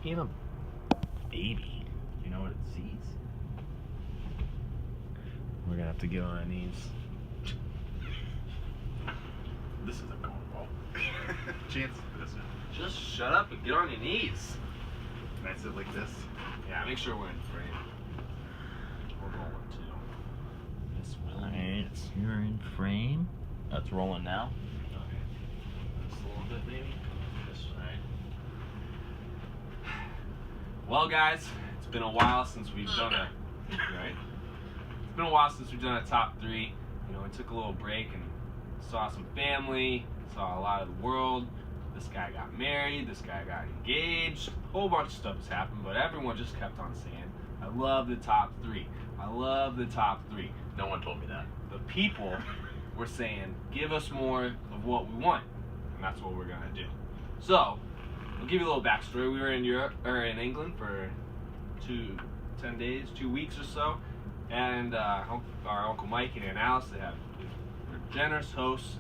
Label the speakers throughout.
Speaker 1: being a baby.
Speaker 2: Do you know what it sees?
Speaker 1: We're gonna have to get on our knees.
Speaker 2: This isn't going well. Chance for this one.
Speaker 3: Just shut up and get on your knees.
Speaker 2: Can I sit like this?
Speaker 3: Yeah, make sure we're in frame. We're rolling too.
Speaker 1: This will.
Speaker 2: Alright, you're in frame. That's rolling now.
Speaker 3: Okay. Just a little bit, maybe. This side. Well, guys, it's been a while since we've done a. Right? It's been a while since we've done a top 3. You know, we took a little break and saw some family, saw a lot of the world. This guy got married, this guy got engaged, a whole bunch of stuff has happened, but everyone just kept on saying, I love the top 3. I love the top 3.
Speaker 2: No one told me that.
Speaker 3: The people were saying, give us more of what we want, and that's what we're gonna do. So, I'll give you a little backstory. We were in Europe, or in England for 10 days, 2 weeks or so, and our Uncle Mike and Aunt Alice, they're generous hosts.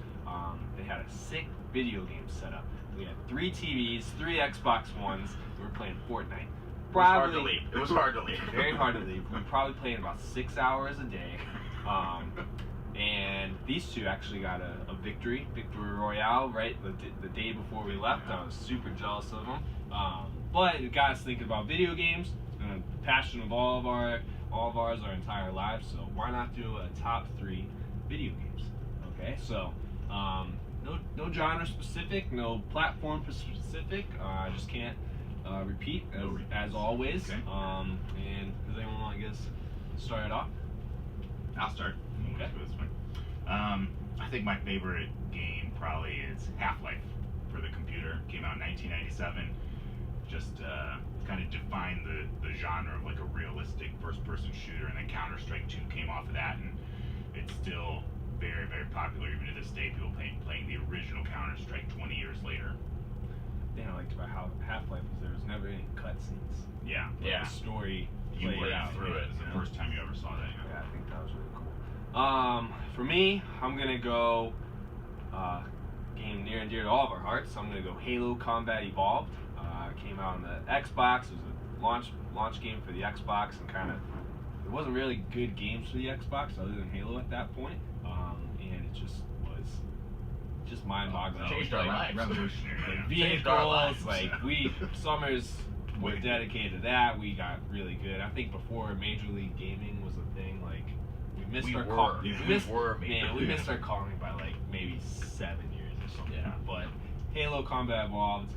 Speaker 3: They had a sick video game set up. We had 3 TVs, 3 Xbox Ones. We were playing Fortnite.
Speaker 2: It was hard to leave. It was hard to leave.
Speaker 3: Very hard to leave. We were probably playing about 6 hours a day. And these two actually got a victory royale, right? The day before we left. I was super jealous of them. But it got us thinking about video games. It's been a passion of all of ours our entire lives. So why not do a top 3 video games? Okay, so no genre specific, no platform specific. I just can't repeat as always.
Speaker 2: Okay.
Speaker 3: And does anyone want to get us started off?
Speaker 2: I'll start.
Speaker 3: Okay.
Speaker 2: For this one. I think my favorite game probably is Half-Life for the computer. Came out in 1997. Just kind of defined the genre of like a realistic first-person shooter, and then Counter-Strike 2 came off of that, and it's still very, very popular even to this day. People playing the original Counter-Strike 20 years later.
Speaker 3: The thing I liked about Half-Life was there was never any cutscenes.
Speaker 2: Yeah.
Speaker 3: The story
Speaker 2: You
Speaker 3: played
Speaker 2: played
Speaker 3: out
Speaker 2: through it. It's the first time you ever saw that.
Speaker 3: Yeah, I think that was really cool. For me, I'm gonna go game near and dear to all of our hearts. So I'm gonna go Halo Combat Evolved. It came out on the Xbox. It was a launch game for the Xbox, and kind of there wasn't really good games for the Xbox other than Halo at that point. And it just was mind-boggling.
Speaker 2: Changed our lives. Revolutionary.
Speaker 3: Like
Speaker 2: Changed our lives.
Speaker 3: vehicles, summers were dedicated to that. We got really good. I think before Major League Gaming was a thing, like we missed our calling by like maybe 7 years or something.
Speaker 2: Yeah.
Speaker 3: But Halo Combat Evolved,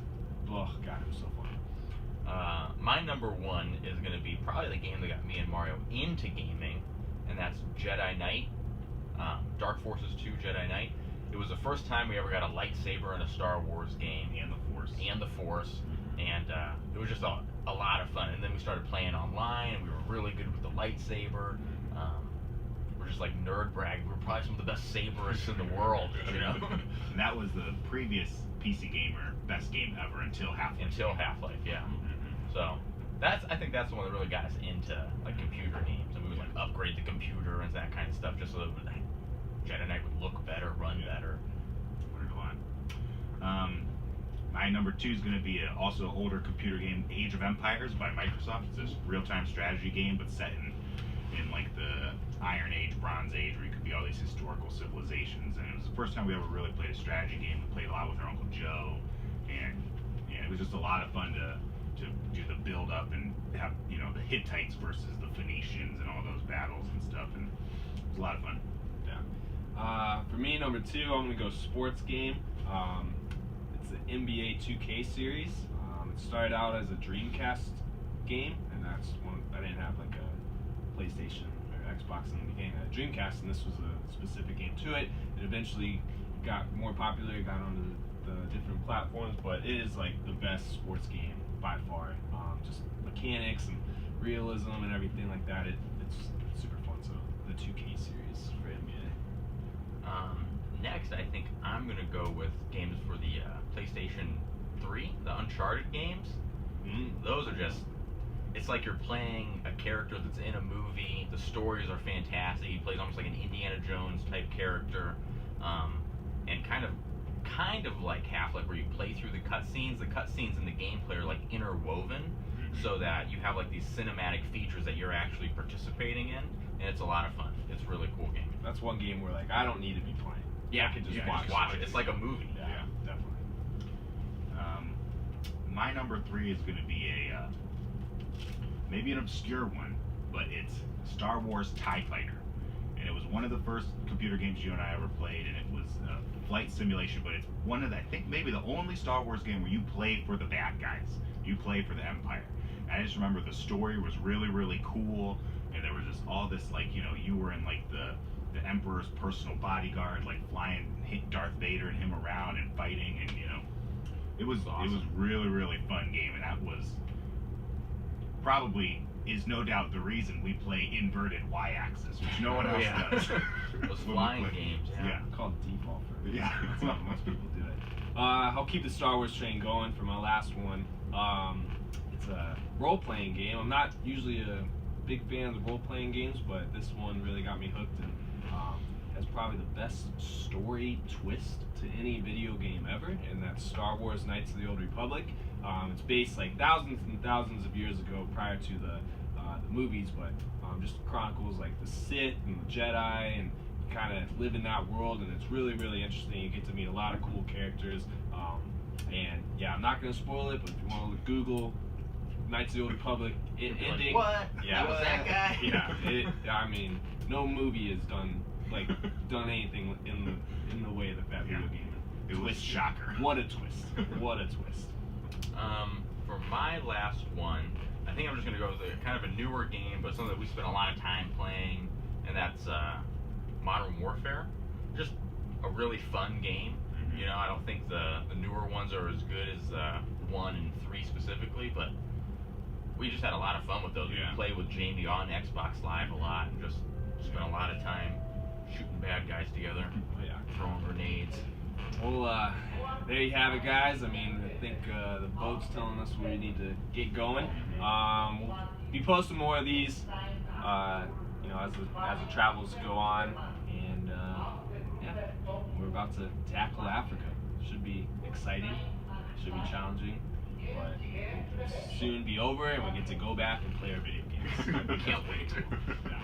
Speaker 3: oh god, it was so fun.
Speaker 4: My number 1 is going to be probably the game that got me and Mario into gaming, and that's Jedi Knight. Dark Forces 2 Jedi Knight. It was the first time we ever got a lightsaber in a Star Wars game.
Speaker 2: And the Force.
Speaker 4: And it was just a lot of fun. And then we started playing online, and we were really good with the lightsaber. We're just like nerd brag. We were probably some of the best saberists in the world, you know?
Speaker 2: And that was the previous PC Gamer best game ever until Half-Life.
Speaker 4: Yeah.
Speaker 2: Mm-hmm.
Speaker 4: So I think that's the one that really got us into like computer games, and we would like upgrade the computer and that kind of stuff just so that Jedi Knight would look better, run better.
Speaker 2: Learned a lot. My number 2 is going to be also an older computer game, Age of Empires by Microsoft. It's this real-time strategy game, but set in like the Iron Age, Bronze Age, where you could be all these historical civilizations. And it was the first time we ever really played a strategy game. We played a lot with our Uncle Joe, and it was just a lot of fun to do the build-up and have the Hittites versus the Phoenicians and all those battles and stuff, and it was a lot of fun.
Speaker 3: For me, number 2, I'm gonna go sports game. It's the NBA 2K series. It started out as a Dreamcast game, and that's one I didn't have like a PlayStation or Xbox in the beginning. I had a Dreamcast, and this was a specific game to it. It eventually got more popular, it got onto the different platforms, but it is like the best sports game by far. Just mechanics and realism and everything like that. It's super fun. So the 2K series for NBA.
Speaker 4: Next, I think I'm going to go with games for the PlayStation 3, the Uncharted games. Those are just, it's like you're playing a character that's in a movie. The stories are fantastic. He plays almost like an Indiana Jones type character, and kind of kind of like Half-Life, where you play through the cutscenes. The cutscenes in the gameplay are like interwoven, so that you have like these cinematic features that you're actually participating in, and it's a lot of fun. It's a really cool game.
Speaker 3: That's one game where like I don't need to be playing.
Speaker 4: Yeah,
Speaker 3: I can just
Speaker 2: yeah,
Speaker 3: watch
Speaker 4: it. It's like a movie.
Speaker 3: Yeah, definitely.
Speaker 2: My number 3 is going to be a maybe an obscure one, but it's Star Wars TIE Fighter. And it was one of the first computer games you and I ever played, and it was a flight simulation, but it's one of the, I think maybe the only Star Wars game where you play for the bad guys. You play for the Empire. And I just remember the story was really, really cool, and there was just all this, like, you know, you were in like the Emperor's personal bodyguard, like flying Darth Vader and him around and fighting, and you know, it was
Speaker 3: awesome.
Speaker 2: It was really, really fun game, and that was probably is no doubt the reason we play inverted y-axis, which no one else does.
Speaker 4: Those flying games.
Speaker 2: Yeah.
Speaker 3: Called default for
Speaker 2: Yeah.
Speaker 3: That's not most people do it. I'll keep the Star Wars train going for my last one. It's a role-playing game. I'm not usually a big fan of role-playing games, but this one really got me hooked, and has probably the best story twist to any video game ever, and that's Star Wars Knights of the Old Republic. It's based like thousands and thousands of years ago, prior to the movies, but just chronicles like the Sith and the Jedi, and kind of live in that world, and it's really, really interesting. You get to meet a lot of cool characters, and yeah, I'm not going to spoil it, but if you want to Google Knights of the Old Republic ending,
Speaker 4: What?
Speaker 3: yeah,
Speaker 4: That was that guy?
Speaker 3: yeah, I mean, no movie has done anything in the way that video game.
Speaker 2: It was
Speaker 3: Twisted.
Speaker 2: shocker.
Speaker 3: What a twist! What a twist!
Speaker 4: For my last one, I think I'm just gonna go with a kind of a newer game, but something that we spent a lot of time playing, and that's Modern Warfare. Just a really fun game.
Speaker 2: Mhm.
Speaker 4: You know, I don't think the newer ones are as good as 1 and 3 specifically, but we just had a lot of fun with those.
Speaker 2: Yeah.
Speaker 4: We played with Jamie on Xbox Live a lot, and just spent a lot of time shooting bad guys together,
Speaker 3: Oh yeah.
Speaker 4: throwing grenades.
Speaker 3: Well, there you have it, guys. I mean, I think the boat's telling us we need to get going. We'll be posting more of these, you know, as the travels go on, and yeah, we're about to tackle Africa. Should be exciting. Should be challenging, but it'll soon be over, and we get to go back and play our video games.
Speaker 4: Can't wait.
Speaker 3: Yeah.